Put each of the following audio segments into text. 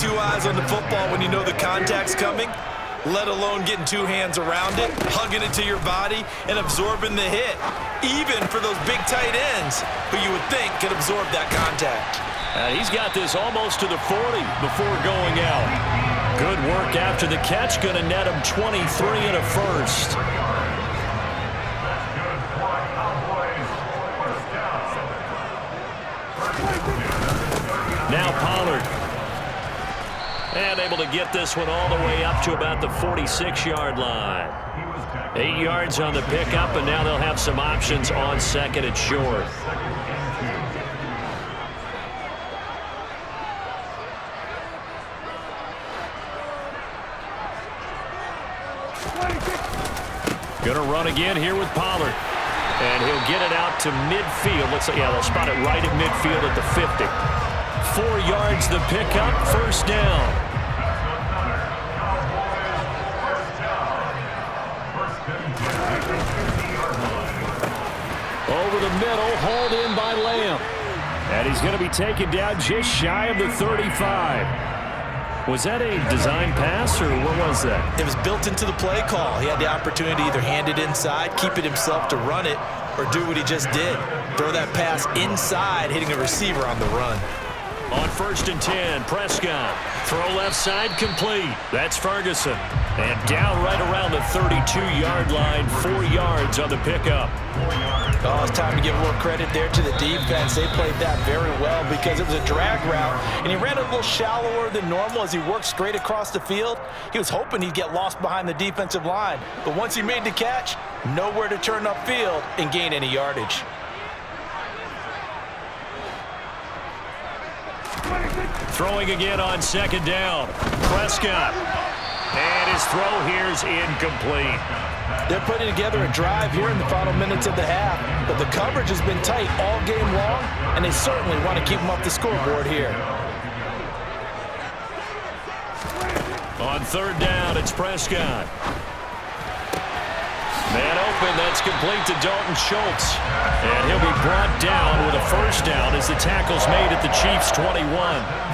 two eyes on the football when you know the contact's coming, let alone getting two hands around it, hugging it to your body, and absorbing the hit, even for those big tight ends who you would think could absorb that contact. He's got this almost to the 40 before going out. Good work after the catch, going to net him 23 and a first. Now Pollard. And able to get this one all the way up to about the 46-yard line. 8 yards on the pickup, and now they'll have some options on second and short. Going to run again here with Pollard. And he'll get it out to midfield. Looks like, yeah, they'll spot it right at midfield at the 50. 4 yards the pickup, first down. Over the middle, hauled in by Lamb. And he's going to be taken down just shy of the 35. Was that a design pass, or what was that? It was built into the play call. He had the opportunity to either hand it inside, keep it himself to run it, or do what he just did. Throw that pass inside, hitting a receiver on the run. On 1st and 10, Prescott. Throw left side, complete. That's Ferguson. And down right around the 32-yard line, 4 yards on the pickup. Oh, it's time to give more credit there to the defense. They played that very well because it was a drag route, and he ran a little shallower than normal as he worked straight across the field. He was hoping he'd get lost behind the defensive line, but once he made the catch, nowhere to turn upfield and gain any yardage. Throwing again on 2nd down. Prescott. And his throw here is incomplete. They're putting together a drive here in the final minutes of the half, but the coverage has been tight all game long, and they certainly want to keep them off the scoreboard here. On 3rd down, it's Prescott. Man open, that's complete to Dalton Schultz. And he'll be brought down with a first down as the tackle's made at the Chiefs' 21.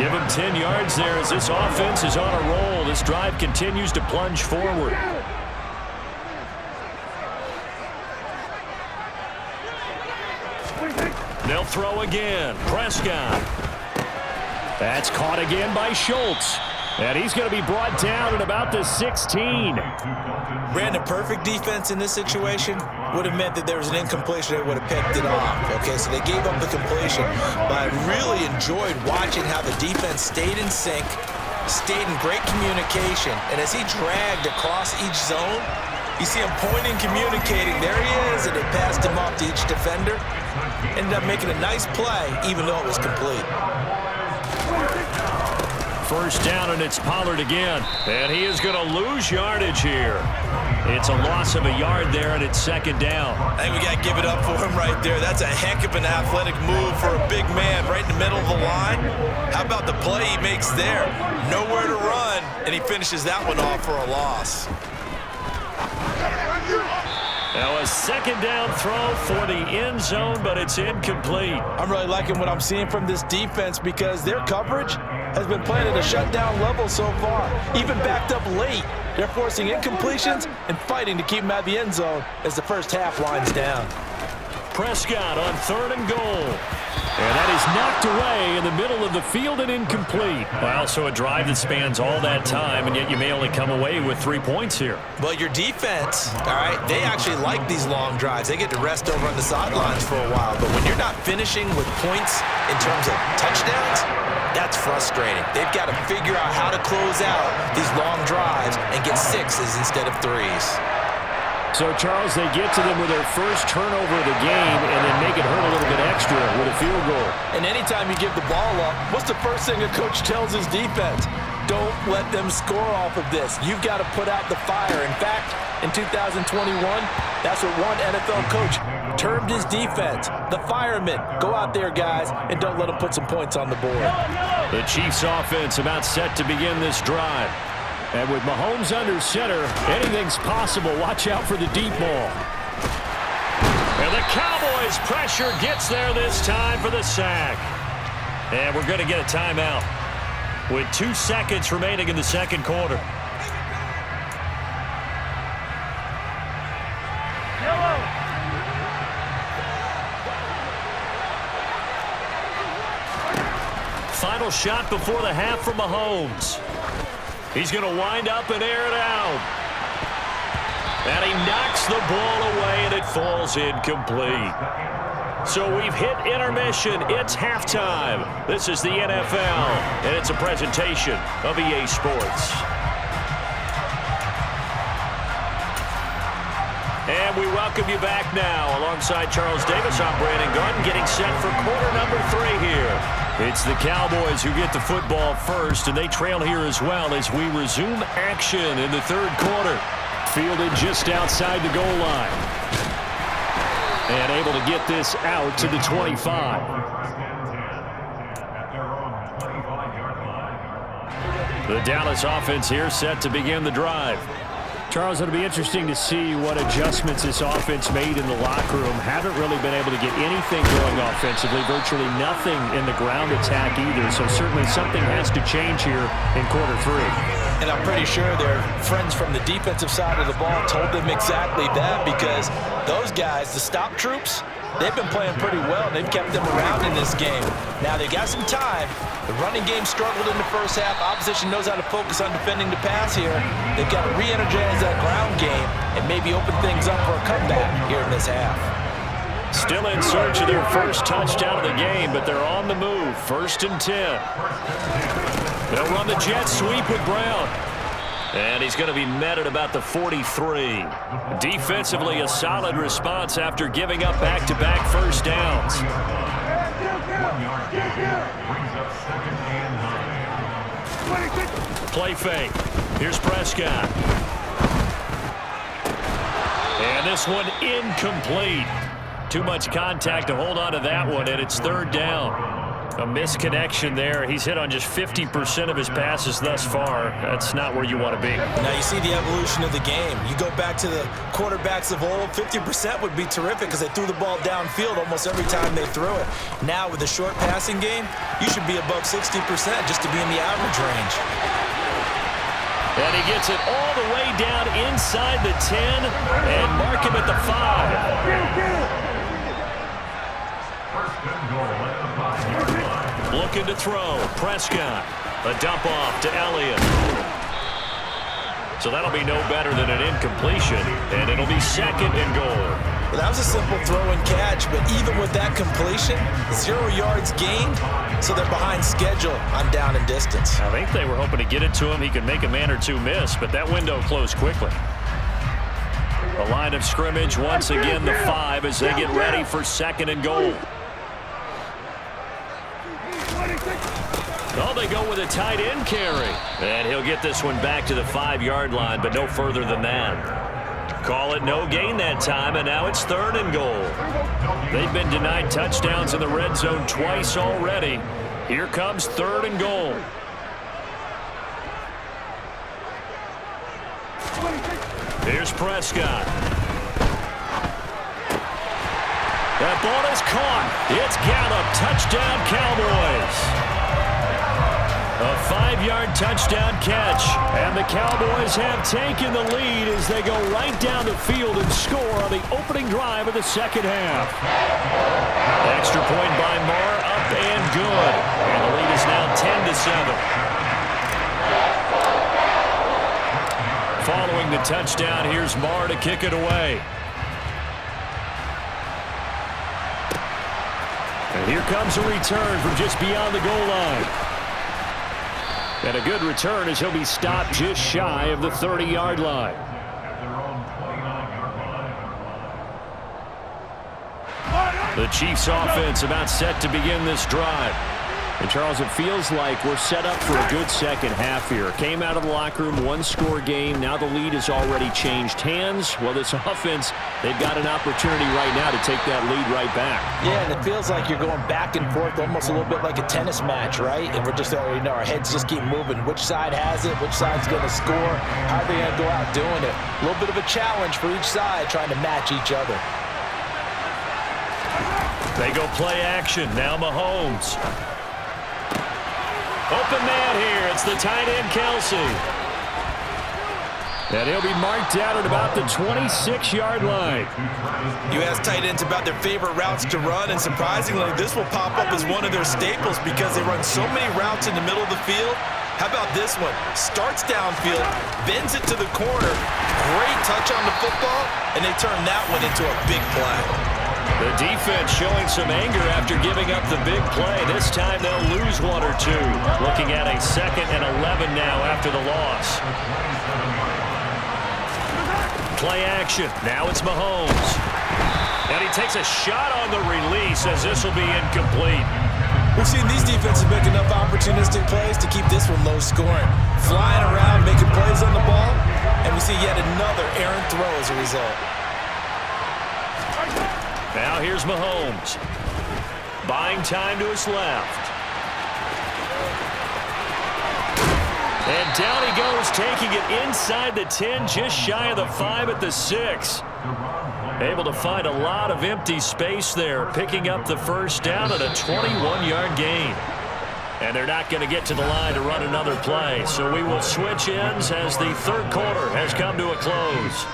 Give him 10 yards there as this offense is on a roll. This drive continues to plunge forward. They'll throw again. Prescott. That's caught again by Schultz. And he's going to be brought down at about the 16. Ran a perfect defense in this situation would have meant that there was an incompletion. They would have picked it off. Okay, so they gave up the completion. But I really enjoyed watching how the defense stayed in sync, stayed in great communication. And as he dragged across each zone, you see him pointing, communicating. There he is, and they passed him off to each defender. Ended up making a nice play, even though it was complete. First down, and it's Pollard again. And he is going to lose yardage here. It's a loss of a yard there, and it's 2nd down. I think we got to give it up for him right there. That's a heck of an athletic move for a big man right in the middle of the line. How about the play he makes there? Nowhere to run, and he finishes that one off for a loss. Now a 2nd down throw for the end zone, but it's incomplete. I'm really liking what I'm seeing from this defense because their coverage has been playing at a shutdown level so far. Even backed up late, they're forcing incompletions and fighting to keep them out of the end zone as the first half winds down. Prescott on 3rd and goal. And that is knocked away in the middle of the field and incomplete. Well, so a drive that spans all that time, and yet you may only come away with 3 points here. Well, your defense, all right, they actually like these long drives. They get to rest over on the sidelines for a while. But when you're not finishing with points in terms of touchdowns, that's frustrating. They've got to figure out how to close out these long drives and get 6s instead of 3s. So, Charles, they get to them with their first turnover of the game and then make it hurt a little bit extra with a field goal. And anytime you give the ball up, what's the first thing a coach tells his defense? Don't let them score off of this. You've got to put out the fire. In fact, in 2021, that's what one NFL coach termed his defense. The firemen. Go out there, guys, and don't let them put some points on the board. The Chiefs offense about set to begin this drive. And with Mahomes under center, anything's possible. Watch out for the deep ball. And the Cowboys' pressure gets there this time for the sack. And we're going to get a timeout. with 2 seconds remaining in the second quarter. Final shot before the half from Mahomes. He's going to wind up and air it out. And he knocks the ball away, and it falls incomplete. So we've hit intermission. It's halftime. This is the NFL, and it's a presentation of EA Sports. And we welcome you back now. Alongside Charles Davis, I'm Brandon Gordon, getting set for quarter number 3 here. It's the Cowboys who get the football first, and they trail here as well as we resume action in the third quarter. Fielded just outside the goal line. And able to get this out to the 25. The Dallas offense here set to begin the drive. Charles, it'll be interesting to see what adjustments this offense made in the locker room. Haven't really been able to get anything going offensively, virtually nothing in the ground attack either. So certainly something has to change here in quarter 3. And I'm pretty sure their friends from the defensive side of the ball told them exactly that, because those guys, the stop troops, they've been playing pretty well. They've kept them around in this game. Now they got some time. The running game struggled in the first half. Opposition knows how to focus on defending the pass here. They've got to re-energize that ground game and maybe open things up for a comeback here in this half. Still in search of their first touchdown of the game, but they're on the move. 1st and 10. They'll run the jet sweep with Brown. And he's going to be met at about the 43. Defensively, a solid response after giving up back-to-back first downs. Play fake. Here's Prescott. And this one incomplete. Too much contact to hold on to that one, and it's 3rd down. A misconnection there. He's hit on just 50% of his passes thus far. That's not where you want to be. Now you see the evolution of the game. You go back to the quarterbacks of old, 50% would be terrific because they threw the ball downfield almost every time they threw it. Now with the short passing game, you should be above 60% just to be in the average range. And he gets it all the way down inside the 10 and mark him at the 5. Looking to throw. Prescott. A dump off to Elliott. So that'll be no better than an incompletion, and it'll be 2nd and goal. Well, that was a simple throw and catch, but even with that completion, 0 yards gained, so they're behind schedule on down and distance. I think they were hoping to get it to him. He could make a man or two miss, but that window closed quickly. The line of scrimmage, once again, the 5 as they get ready for 2nd and goal. Oh, they go with a tight end carry. And he'll get this one back to the 5-yard line, but no further than that. Call it no gain that time, and now it's 3rd and goal. They've been denied touchdowns in the red zone twice already. Here comes 3rd and goal. Here's Prescott. That ball is caught. It's Gallup. Touchdown, Cowboys. A 5-yard touchdown catch, and the Cowboys have taken the lead as they go right down the field and score on the opening drive of the second half. Extra point by Marr, up and good, and the lead is now 10-7. Following the touchdown, here's Marr to kick it away. And here comes a return from just beyond the goal line. And a good return as he'll be stopped just shy of the 30-yard line. The Chiefs offense about set to begin this drive. And Charles, it feels like we're set up for a good second half here. Came out of the locker room, 1-score game. Now the lead has already changed hands. Well, this offense, they've got an opportunity right now to take that lead right back. Yeah, and it feels like you're going back and forth, almost a little bit like a tennis match, right? And we're just, our heads just keep moving. Which side has it? Which side's going to score? How are they going to go out doing it? A little bit of a challenge for each side, trying to match each other. They go play action. Now Mahomes. Open man here. It's the tight end, Kelsey. And he'll be marked out at about the 26-yard line. You ask tight ends about their favorite routes to run, and surprisingly, this will pop up as one of their staples because they run so many routes in the middle of the field. How about this one? Starts downfield, bends it to the corner, great touch on the football, and they turn that one into a big play. The defense showing some anger after giving up the big play. This time they'll lose one or two. Looking at a 2nd and 11 now after the loss. Play action. Now it's Mahomes. And he takes a shot on the release as this will be incomplete. We've seen these defenses make enough opportunistic plays to keep this one low scoring. Flying around, making plays on the ball, and we see yet another errant throw as a result. Now here's Mahomes. Buying time to his left. And down he goes, taking it inside the 10, just shy of the 5 at the 6. Able to find a lot of empty space there, picking up the first down at a 21-yard gain. And they're not going to get to the line to run another play, so we will switch ends as the third quarter has come to a close.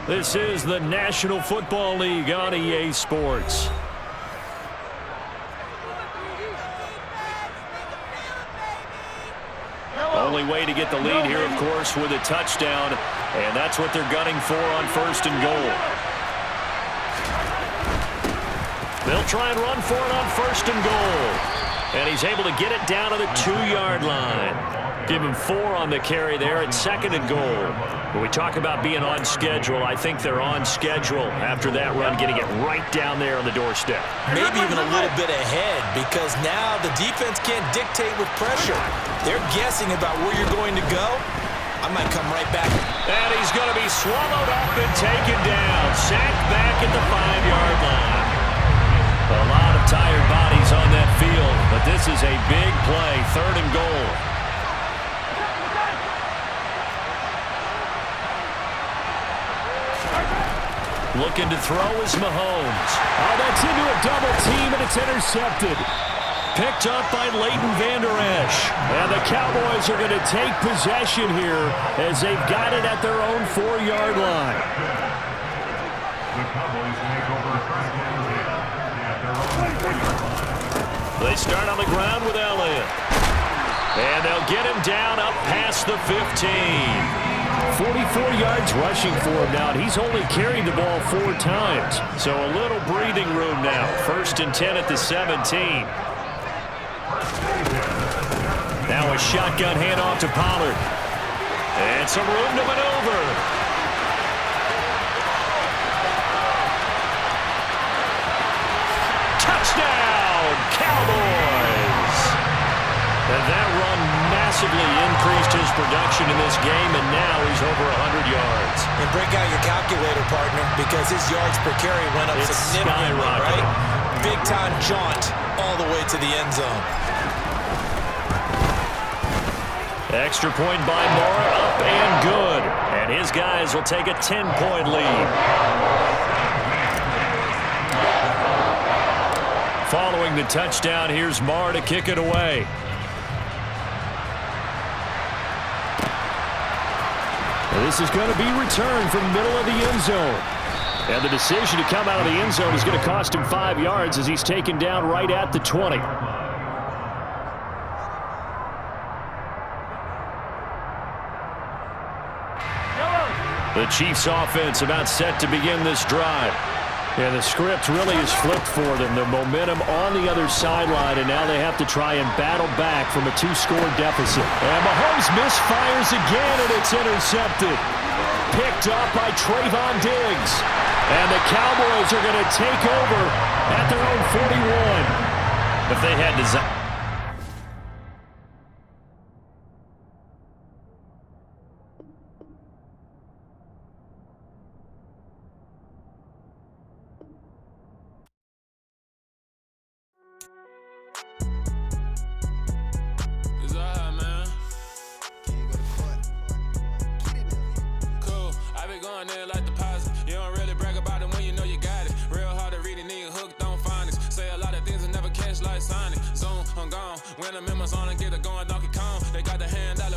This is the National Football League on EA Sports. Only way to get the lead here, of course, with a touchdown, and that's what they're gunning for on 1st and goal. They'll try and run for it on 1st and goal, and he's able to get it down to the 2-yard line. Give him 4 on the carry there at 2nd and goal. When we talk about being on schedule, I think they're on schedule after that run, getting it right down there on the doorstep. Maybe even a little bit ahead, because now the defense can't dictate with pressure. They're guessing about where you're going to go. I might come right back. And he's going to be swallowed up and taken down. Sacked back at the 5-yard line. A lot of tired bodies on that field, but this is a big play, 3rd and goal. Looking to throw is Mahomes. Oh, that's into a double team, and it's intercepted. Picked up by Leighton Vander Esch. And the Cowboys are going to take possession here as they've got it at their own 4-yard line. They start on the ground with Elliott. And they'll get him down up past the 15. 44 yards rushing for him now, and he's only carried the ball 4 times. So a little breathing room now. 1st and 10 at the 17. Now a shotgun handoff to Pollard. And some room to maneuver. Touchdown, Cowboys! And that run massively increased his production in this game, and now he's over 100 yards. And break out your calculator, partner, because his yards per carry went up significantly, right? Big-time jaunt all the way to the end zone. Extra point by Moore, up and good. And his guys will take a 10-point lead. Following the touchdown, here's Marr to kick it away. This is going to be returned from the middle of the end zone. And the decision to come out of the end zone is going to cost him 5 yards as he's taken down right at the 20. The Chiefs offense about set to begin this drive. And the script really is flipped for them. The momentum on the other sideline, and now they have to try and battle back from a 2-score deficit. And Mahomes misfires again, and it's intercepted. Picked up by Trayvon Diggs. And the Cowboys are going to take over at their own 41. If they had design. When the members on and get it going, got the hand dollar.